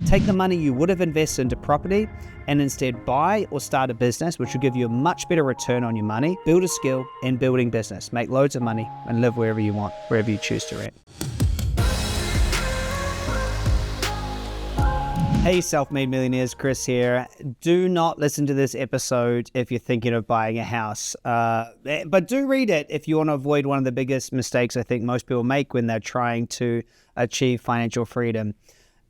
Take the money you would have invested into property and instead buy or start a business, which will give you a much better return on your money. Build a skill in building business, make loads of money, and live wherever you want, wherever you choose to rent. Hey, self-made millionaires, Chris here. Do not listen to this episode if you're thinking of buying a house, but do read it if you want to avoid one of the biggest mistakes I think most people make when they're trying to achieve financial freedom.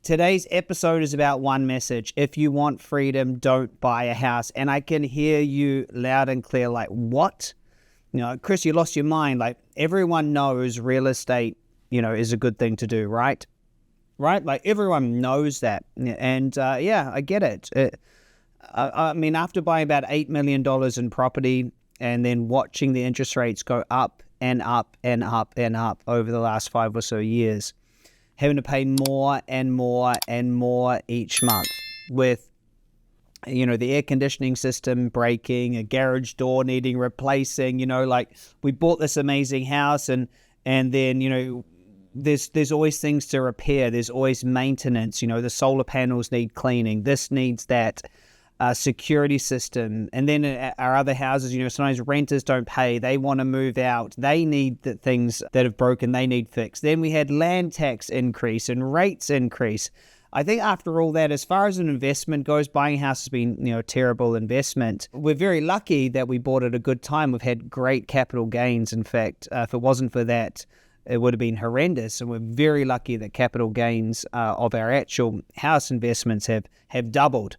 Today's episode is about one message. If you want freedom, don't buy a house. And I can hear you loud and clear, like, what? You know, Chris, you lost your mind. Like, everyone knows real estate, is a good thing to do, right? Right? Like, everyone knows that. And yeah, I get it. I mean, after buying about $8 million in property and then watching the interest rates go up and up and up and up over the last 5 or so years, having to pay more and more and more each month with, the air conditioning system breaking, a garage door needing replacing, like we bought this amazing house and then, there's always things to repair. There's always maintenance, the solar panels need cleaning. This needs that. Security system. And then our other houses, sometimes renters don't pay. They want to move out. They need the things that have broken. They need fixed. Then we had land tax increase and rates increase. I think after all that, as far as an investment goes, buying a house has been, a terrible investment. We're very lucky that we bought at a good time. We've had great capital gains. In fact, if it wasn't for that, it would have been horrendous. And we're very lucky that capital gains of our actual house investments have doubled.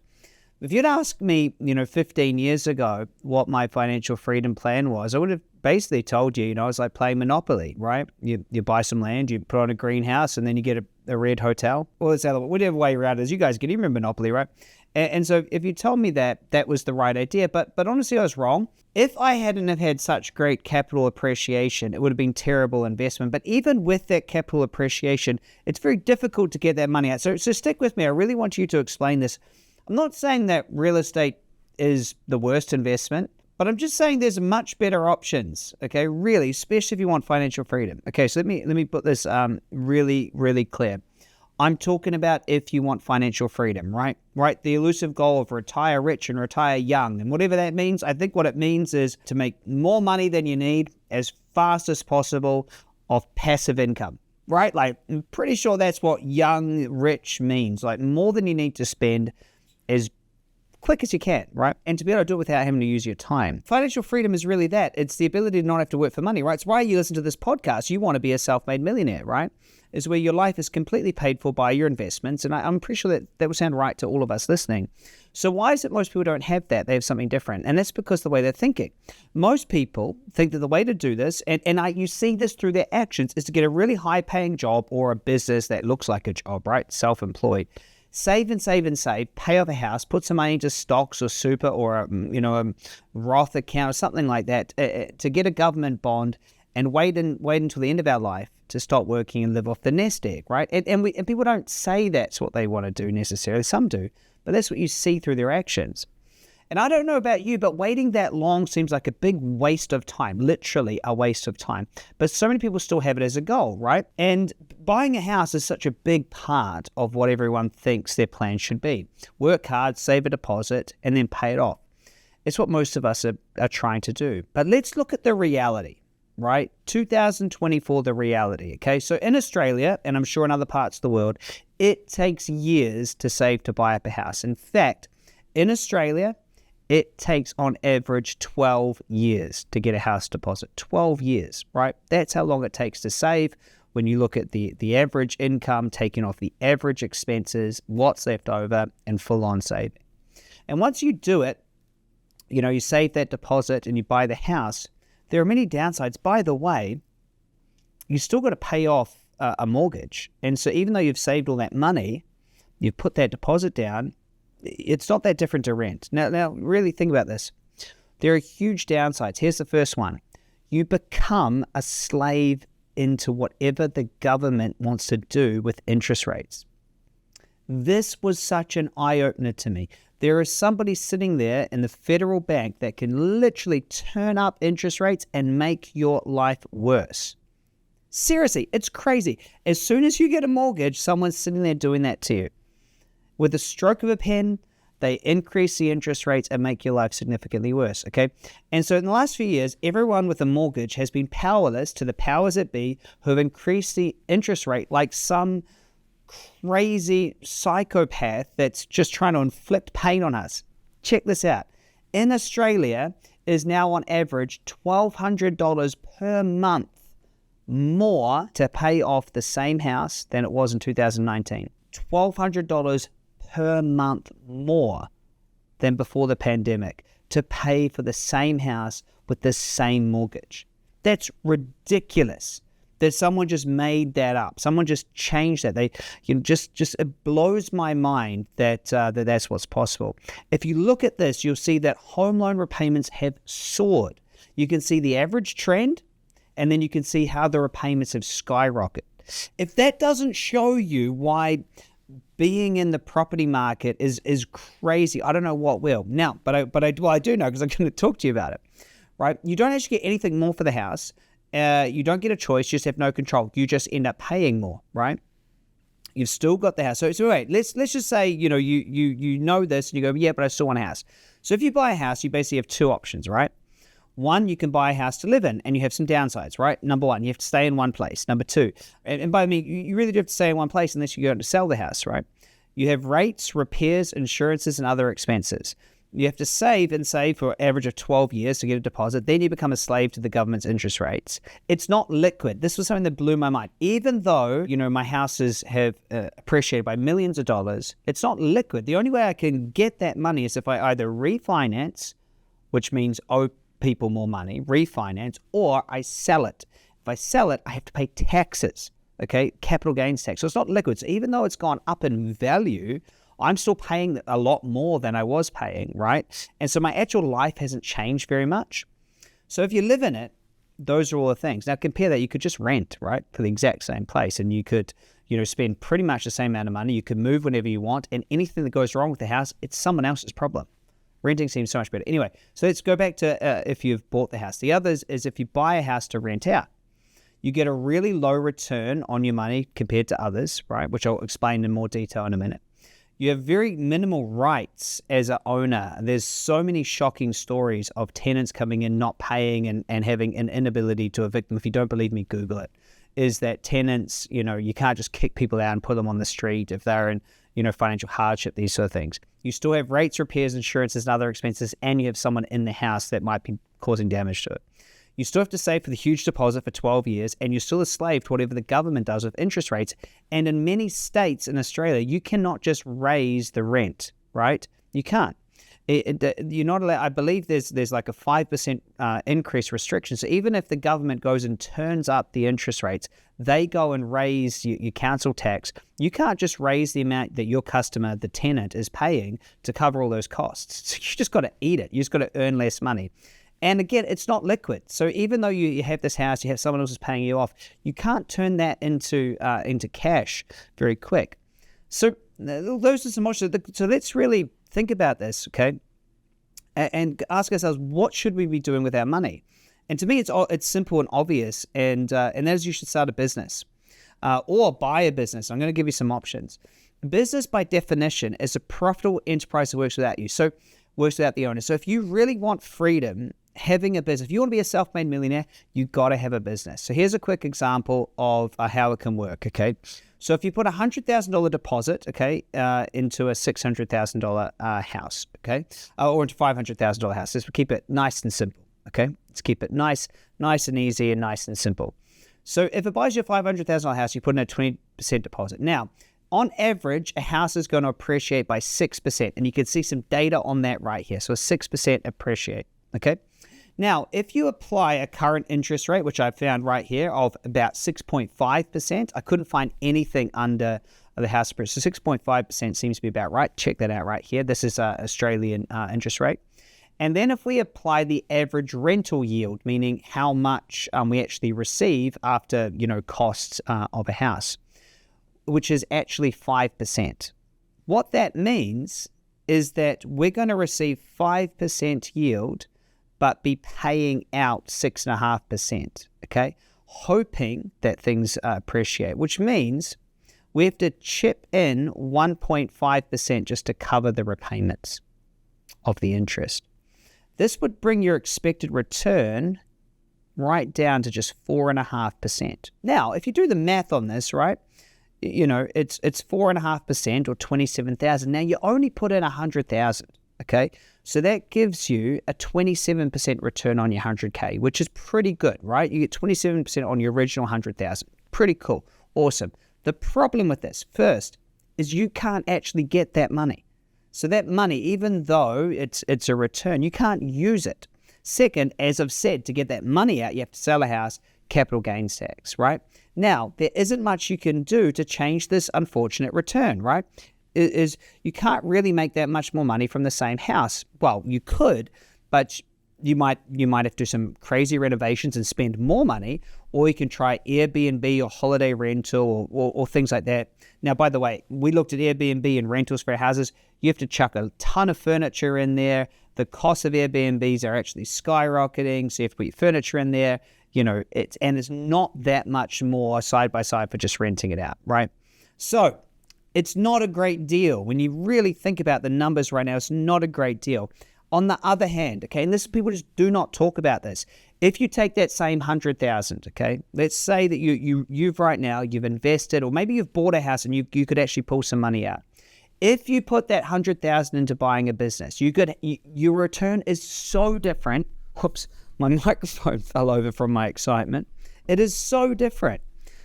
If you'd asked me, 15 years ago what my financial freedom plan was, I would have basically told you, it's like playing Monopoly, right? You buy some land, you put on a greenhouse, and then you get a red hotel. Well, it's whatever way around it is. You guys get, you remember Monopoly, right? And so if you told me that was the right idea, but honestly, I was wrong. If I hadn't have had such great capital appreciation, it would have been terrible investment. But even with that capital appreciation, it's very difficult to get that money out. So stick with me. I really want you to explain this. I'm not saying that real estate is the worst investment, but I'm just saying there's much better options, okay? Really, especially if you want financial freedom. Okay, so let me put this really, really clear. I'm talking about if you want financial freedom, right? Right, the elusive goal of retire rich and retire young. And whatever that means, I think what it means is to make more money than you need as fast as possible of passive income. Right? Like, I'm pretty sure that's what young, rich means. Like, more than you need to spend as quick as you can, right? And to be able to do it without having to use your time. Financial freedom is really that. It's the ability to not have to work for money, right? It's why you listen to this podcast. You want to be a self-made millionaire, right? Is where your life is completely paid for by your investments. And I'm pretty sure that will sound right to all of us listening. So why is it most people don't have that? They have something different. And that's because of the way they're thinking. Most people think that the way to do this, and you see this through their actions, is to get a really high-paying job or a business that looks like a job, right? Self-employed. Save and save and save, pay off a house, put some money into stocks or super or a Roth account or something like that to get a government bond and wait until the end of our life to stop working and live off the nest egg, right? And people don't say that's what they want to do necessarily. Some do, but that's what you see through their actions. And I don't know about you, but waiting that long seems like a big waste of time, literally a waste of time. But so many people still have it as a goal, right? And buying a house is such a big part of what everyone thinks their plan should be. Work hard, save a deposit, and then pay it off. It's what most of us are trying to do. But let's look at the reality, right? 2024, the reality, okay? So in Australia, and I'm sure in other parts of the world, it takes years to save to buy up a house. In fact, in Australia, it takes on average 12 years to get a house deposit. 12 years, right? That's how long it takes to save when you look at the average income, taking off the average expenses, what's left over, and full-on saving. And once you do it, you save that deposit and you buy the house, there are many downsides. By the way, you still got to pay off a mortgage. And so even though you've saved all that money, you've put that deposit down, it's not that different to rent. Now, really think about this. There are huge downsides. Here's the first one. You become a slave into whatever the government wants to do with interest rates. This was such an eye-opener to me. There is somebody sitting there in the federal bank that can literally turn up interest rates and make your life worse. Seriously, it's crazy. As soon as you get a mortgage, someone's sitting there doing that to you. With a stroke of a pen, they increase the interest rates and make your life significantly worse, okay? And so in the last few years, everyone with a mortgage has been powerless to the powers that be who have increased the interest rate like some crazy psychopath that's just trying to inflict pain on us. Check this out. In Australia is now on average $1,200 per month more to pay off the same house than it was in 2019. $1,200 per month more than before the pandemic to pay for the same house with the same mortgage. That's ridiculous that someone just made that up. Someone just changed that. It blows my mind that that's what's possible. If you look at this, you'll see that home loan repayments have soared. You can see the average trend, and then you can see how the repayments have skyrocketed. If that doesn't show you why being in the property market is crazy, I don't know what will. Now, but I do know, because I'm going to talk to you about it, right? You don't actually get anything more for the house. You don't get a choice, you just have no control. You just end up paying more, right? You've still got the house. So wait, let's just say, you know this, and you go, yeah, but I still want a house. So if you buy a house, you basically have two options, right? One, you can buy a house to live in, and you have some downsides, right? Number one, you have to stay in one place. Number two, and by me, you really do have to stay in one place unless you go to sell the house, right? You have rates, repairs, insurances, and other expenses. You have to save for an average of 12 years to get a deposit. Then you become a slave to the government's interest rates. It's not liquid. This was something that blew my mind. Even though, my houses have appreciated by millions of dollars, it's not liquid. The only way I can get that money is if I either refinance, which means owe people more money, refinance, or I sell it. If I sell it, I have to pay taxes, okay? Capital gains tax. So it's not liquid. So even though it's gone up in value, I'm still paying a lot more than I was paying, right? And so my actual life hasn't changed very much. So if you live in it, those are all the things. Now compare that, you could just rent, right, for the exact same place, and you could, spend pretty much the same amount of money. You could move whenever you want, and anything that goes wrong with the house, it's someone else's problem. Renting seems so much better. Anyway, so let's go back to if you've bought the house. The other is if you buy a house to rent out. You get a really low return on your money compared to others, right, which I'll explain in more detail in a minute. You have very minimal rights as an owner. There's so many shocking stories of tenants coming in, not paying, and having an inability to evict them. If you don't believe me, Google it. Is that tenants, you can't just kick people out and put them on the street if they're in, financial hardship, these sort of things. You still have rates, repairs, insurances, and other expenses, and you have someone in the house that might be causing damage to it. You still have to save for the huge deposit for 12 years, and you're still a slave to whatever the government does with interest rates. And in many states in Australia, you cannot just raise the rent, right? You can't. You're not allowed. I believe there's like a 5% increase restriction. So even if the government goes and turns up the interest rates, they go and raise your council tax. You can't just raise the amount that your customer, the tenant, is paying to cover all those costs. So you just got to eat it. You just got to earn less money. And again, it's not liquid. So even though you have this house, you have someone else is paying you off, you can't turn that into cash very quick. So those are some options. So let's really think about this, okay? And ask ourselves, what should we be doing with our money? And to me, it's simple and obvious. And that is, you should start a business or buy a business. I'm going to give you some options. Business, by definition, is a profitable enterprise that works without you. So works without the owner. So if you really want freedom, having a business, if you want to be a self-made millionaire, you got to have a business. So here's a quick example of how it can work, okay? So if you put $100,000 deposit, okay, into a $600,000 house, okay, or into $500,000 house, let's keep it nice and simple, okay? Let's keep it nice and easy and nice and simple. So if it buys you a $500,000 house, you put in a 20% deposit. Now, on average, a house is going to appreciate by 6%, and you can see some data on that right here. So a 6% appreciate, okay? Now, if you apply a current interest rate, which I found right here, of about 6.5%, I couldn't find anything under the house price. So 6.5% seems to be about right. Check that out right here. This is Australian interest rate. And then if we apply the average rental yield, meaning how much we actually receive after, costs of a house, which is actually 5%. What that means is that we're going to receive 5% yield, but be paying out 6.5%, okay? Hoping that things appreciate, which means we have to chip in 1.5% just to cover the repayments of the interest. This would bring your expected return right down to just 4.5%. Now, if you do the math on this, right, it's 4.5% or 27,000. Now you only put in 100,000. Okay, so that gives you a 27% return on your 100K, which is pretty good, right? You get 27% on your original 100,000. Pretty cool, awesome. The problem with this, first, is you can't actually get that money. So that money, even though it's a return, you can't use it. Second, as I've said, to get that money out, you have to sell a house, capital gains tax, right? Now, there isn't much you can do to change this unfortunate return, right? Is you can't really make that much more money from the same house. Well, you could, but you might have to do some crazy renovations and spend more money, or you can try Airbnb or holiday rental or things like that. Now, by the way, we looked at Airbnb and rentals for houses. You have to chuck a ton of furniture in there. The cost of Airbnbs are actually skyrocketing, so you have to put your furniture in there. It's not that much more side by side for just renting it out, right? So it's not a great deal. When you really think about the numbers right now, it's not a great deal. On the other hand, okay, and this people just do not talk about this. If you take that same 100,000, okay, let's say that you've right now, you've invested, or maybe you've bought a house and you could actually pull some money out. If you put that 100,000 into buying a business, your return is so different. Whoops, my microphone fell over from my excitement. It is so different.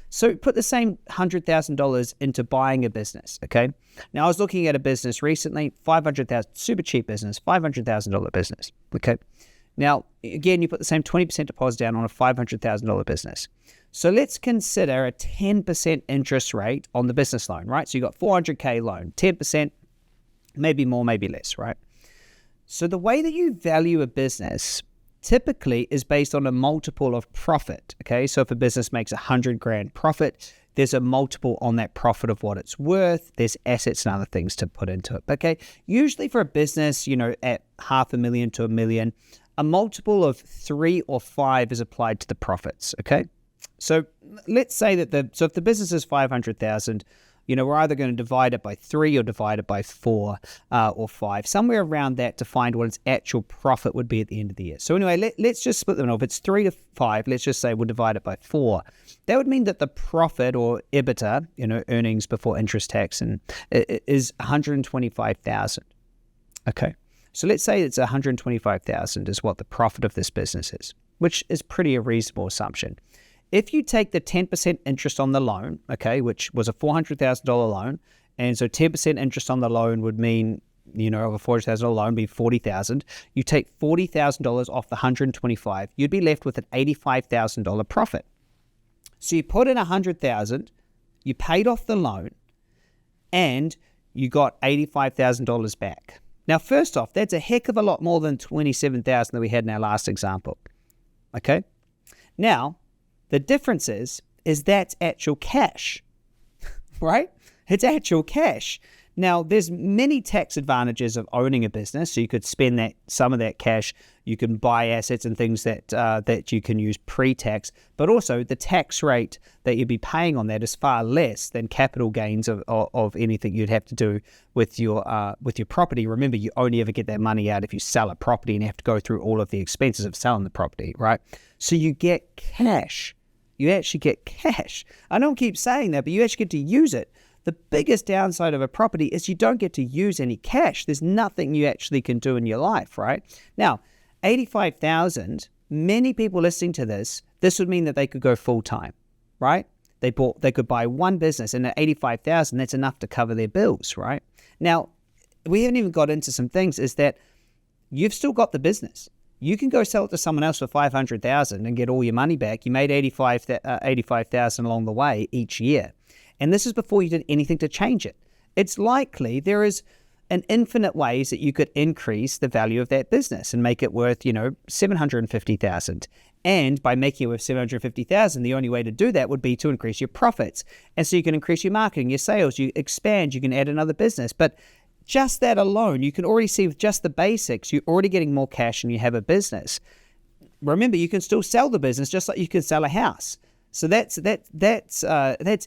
So put the same $100,000 into buying a business, okay? Now, I was looking at a business recently, $500,000, super cheap business, $500,000 business, okay? Now, again, you put the same 20% deposit down on a $500,000 business. So let's consider a 10% interest rate on the business loan, right? So you got $400K loan, 10%, maybe more, maybe less, right? So the way that you value a business typically is based on a multiple of profit, okay? So if a business makes $100,000 profit, there's a multiple on that profit of what it's worth. There's assets and other things to put into it, okay? Usually for a business, at $500,000 to $1 million, a multiple of 3 or 5 is applied to the profits, okay? So let's say that if the business is $500,000, we're either going to divide it by 3 or divide it by 4 or 5, somewhere around that to find what its actual profit would be at the end of the year. So anyway, let's just split them off. If it's 3 to 5, let's just say we'll divide it by 4. That would mean that the profit or EBITDA, earnings before interest tax, and is $125,000. Okay, so let's say it's $125,000 is what the profit of this business is, which is pretty a reasonable assumption. If you take the 10% interest on the loan, okay, which was a $400,000 loan, and so 10% interest on the loan would mean, of a $400,000 loan be $40,000. You take $40,000 off the $125,000, you'd be left with an $85,000 profit. So you put in $100,000, you paid off the loan, and you got $85,000 back. Now, first off, that's a heck of a lot more than $27,000 that we had in our last example. Okay? Now, the difference is that's actual cash, right? It's actual cash. Now, there's many tax advantages of owning a business. So you could spend some of that cash. You can buy assets and things that you can use pre-tax. But also, the tax rate that you'd be paying on that is far less than capital gains of anything you'd have to do with your property. Remember, you only ever get that money out if you sell a property and have to go through all of the expenses of selling the property, right? So you get cash. You actually get cash. I don't keep saying that, but you actually get to use it. The biggest downside of a property is you don't get to use any cash. There's nothing you actually can do in your life, right? Now, $85,000, many people listening to this would mean that they could go full-time, right? They could buy one business, and at $85,000, that's enough to cover their bills, right? Now, we haven't even got into some things, is that you've still got the business. You can go sell it to someone else for $500,000 and get all your money back. You made $85,000 along the way each year. And this is before you did anything to change it. It's likely there is an infinite ways that you could increase the value of that business and make it worth, $750,000. And by making it worth $750,000, the only way to do that would be to increase your profits. And so you can increase your marketing, your sales, you expand, you can add another business. But just that alone, you can already see with just the basics, you're already getting more cash and you have a business. Remember, you can still sell the business just like you can sell a house. So that's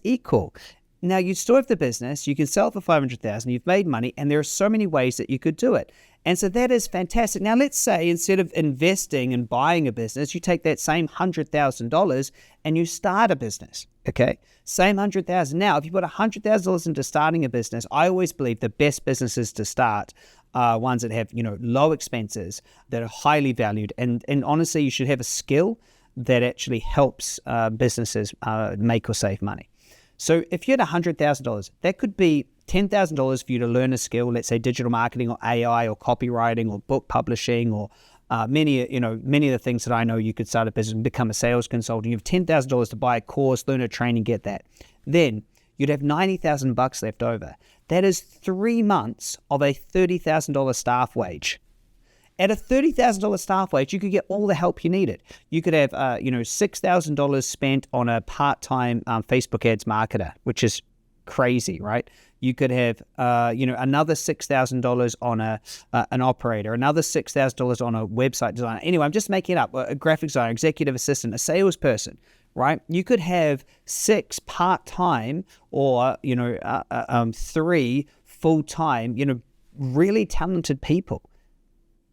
equal. Now you still have the business, you can sell it for $500,000, you've made money, and there are so many ways that you could do it. And so that is fantastic. Now let's say instead of investing and buying a business, you take that same $100,000 and you start a business, okay? Same $100,000. Now, if you put $100,000 into starting a business, I always believe the best businesses to start are ones that have, low expenses, that are highly valued. And honestly, you should have a skill that actually helps businesses make or save money. So if you had $100,000, that could be $10,000 for you to learn a skill, let's say digital marketing or AI or copywriting or book publishing or many of the things that I know you could start a business and become a sales consultant. You have $10,000 to buy a course, learn a training, get that. Then you'd have $90,000 left over. That is 3 months of a $30,000 staff wage. At a $30,000 staff wage, you could get all the help you needed. You could have, $6,000 spent on a part-time Facebook ads marketer, which is crazy, right? You could have, another $6,000 on an operator, another $6,000 on a website designer. Anyway, I'm just making it up. A graphic designer, executive assistant, a salesperson, right? You could have 6 part-time or, 3 full-time, really talented people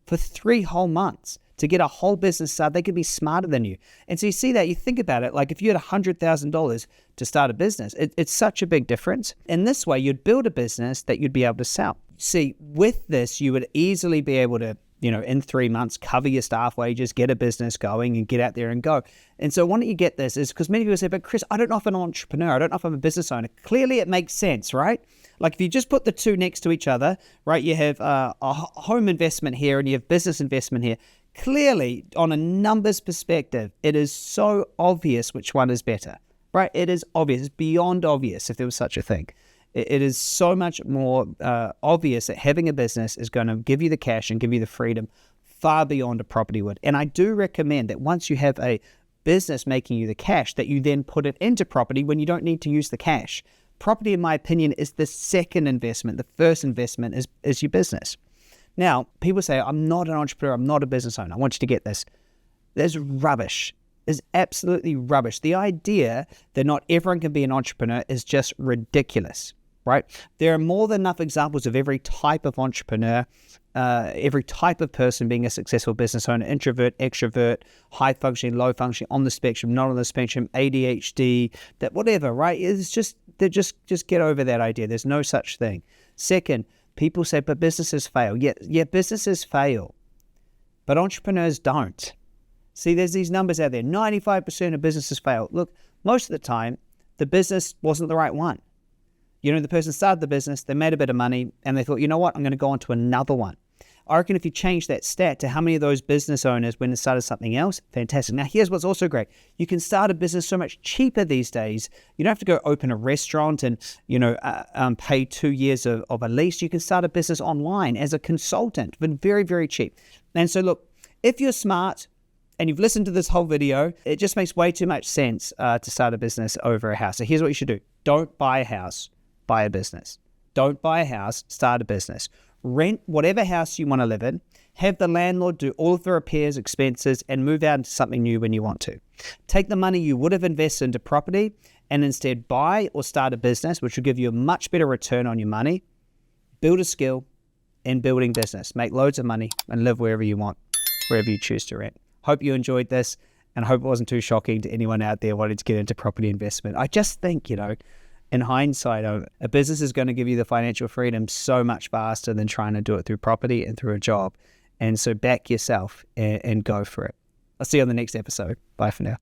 for 3 whole months to get a whole business started. They could be smarter than you. And so you see that, you think about it, like if you had $100,000 to start a business, it's such a big difference. And this way you'd build a business that you'd be able to sell. See, with this, you would easily be able to, in 3 months, cover your staff wages, get a business going and get out there and go. And so why don't you get this is because many people say, but Chris, I don't know if I'm an entrepreneur. I don't know if I'm a business owner. Clearly it makes sense, right? Like if you just put the two next to each other, right, you have a home investment here and you have business investment here. Clearly, on a numbers perspective, it is so obvious which one is better, right? It is obvious. It's beyond obvious if there was such a thing. It is so much more obvious that having a business is going to give you the cash and give you the freedom far beyond a property would. And I do recommend that once you have a business making you the cash, that you then put it into property when you don't need to use the cash. Property, in my opinion, is the second investment. The first investment is your business. Now, people say, I'm not an entrepreneur, I'm not a business owner. I want you to get this. There's rubbish. There's absolutely rubbish. The idea that not everyone can be an entrepreneur is just ridiculous, right? There are more than enough examples of every type of entrepreneur, every type of person being a successful business owner, introvert, extrovert, high functioning, low functioning, on the spectrum, not on the spectrum, ADHD, that whatever, right? It's just get over that idea. There's no such thing. Second, people say, but businesses fail. Yeah, businesses fail, but entrepreneurs don't. See, there's these numbers out there. 95% of businesses fail. Look, most of the time, the business wasn't the right one. The person started the business, they made a bit of money, and they thought, you know what, I'm going to go on to another one. I reckon if you change that stat to how many of those business owners went and started something else, fantastic. Now, here's what's also great. You can start a business so much cheaper these days. You don't have to go open a restaurant and, pay 2 years of a lease. You can start a business online as a consultant, but very, very cheap. And so, look, if you're smart and you've listened to this whole video, it just makes way too much sense to start a business over a house. So here's what you should do. Don't buy a house, buy a business. Don't buy a house, start a business. Rent whatever house you want to live in, have the landlord do all of the repairs, expenses, and move out into something new when you want to. Take the money you would have invested into property and instead buy or start a business, which will give you a much better return on your money. Build a skill in building business. Make loads of money and live wherever you want, wherever you choose to rent. Hope you enjoyed this and hope it wasn't too shocking to anyone out there wanting to get into property investment. I just think, in hindsight, a business is going to give you the financial freedom so much faster than trying to do it through property and through a job. And so back yourself and go for it. I'll see you on the next episode. Bye for now.